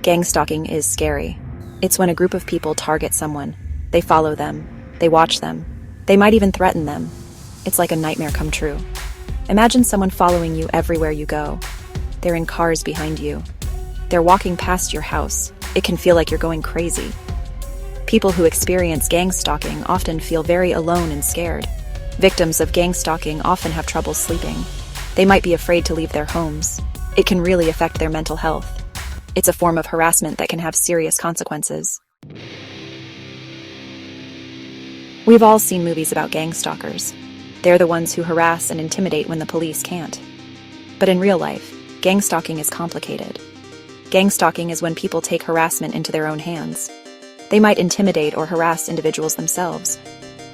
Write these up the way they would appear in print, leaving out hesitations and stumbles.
Gang stalking is scary. It's when a group of people target someone. They follow them. They watch them. They might even threaten them. It's like a nightmare come true. Imagine someone following you everywhere you go. They're in cars behind you. They're walking past your house. It can feel like you're going crazy. People who experience gang stalking often feel very alone and scared. Victims of gang stalking often have trouble sleeping. They might be afraid to leave their homes. It can really affect their mental health. It's a form of harassment that can have serious consequences. We've all seen movies about gang stalkers. They're the ones who harass and intimidate when the police can't. But in real life, gang stalking is complicated. Gang stalking is when people take harassment into their own hands. They might intimidate or harass individuals themselves.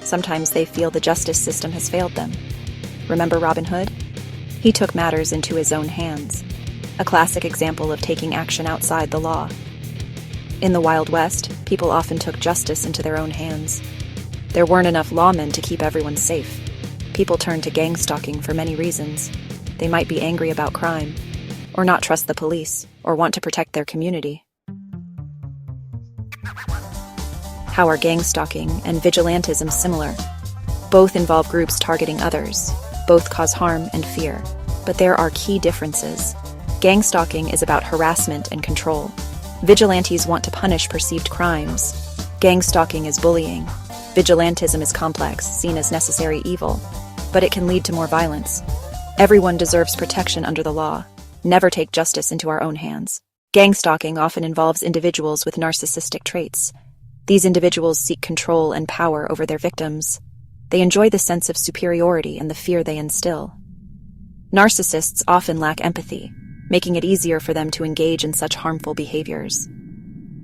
Sometimes they feel the justice system has failed them. Remember Robin Hood? He took matters into his own hands. A classic example of taking action outside the law. In the Wild West, people often took justice into their own hands. There weren't enough lawmen to keep everyone safe. People turned to gang stalking for many reasons. They might be angry about crime, or not trust the police, or want to protect their community. How are gang stalking and vigilantism similar? Both involve groups targeting others. Both cause harm and fear. But there are key differences. Gang stalking is about harassment and control. Vigilantes want to punish perceived crimes. Gang stalking is bullying. Vigilantism is complex, seen as necessary evil, but it can lead to more violence. Everyone deserves protection under the law. Never take justice into our own hands. Gang stalking often involves individuals with narcissistic traits. These individuals seek control and power over their victims. They enjoy the sense of superiority and the fear they instill. Narcissists often lack empathy, making it easier for them to engage in such harmful behaviors.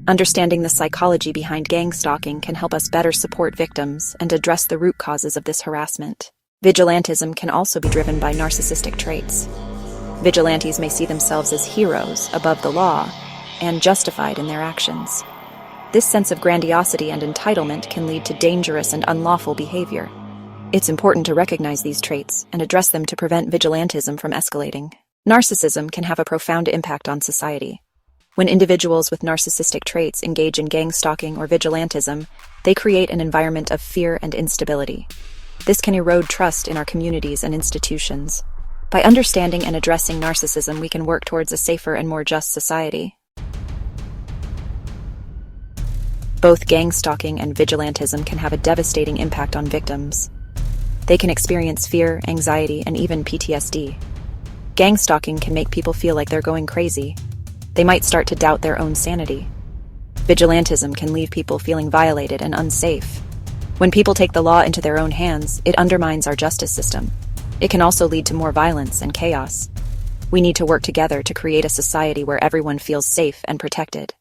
Understanding the psychology behind gang stalking can help us better support victims and address the root causes of this harassment. Vigilantism can also be driven by narcissistic traits. Vigilantes may see themselves as heroes above the law and justified in their actions. This sense of grandiosity and entitlement can lead to dangerous and unlawful behavior. It's important to recognize these traits and address them to prevent vigilantism from escalating. Narcissism can have a profound impact on society. When individuals with narcissistic traits engage in gang stalking or vigilantism, they create an environment of fear and instability. This can erode trust in our communities and institutions. By understanding and addressing narcissism, we can work towards a safer and more just society. Both gang stalking and vigilantism can have a devastating impact on victims. They can experience fear, anxiety, and even PTSD. Gang stalking can make people feel like they're going crazy. They might start to doubt their own sanity. Vigilantism can leave people feeling violated and unsafe. When people take the law into their own hands, it undermines our justice system. It can also lead to more violence and chaos. We need to work together to create a society where everyone feels safe and protected.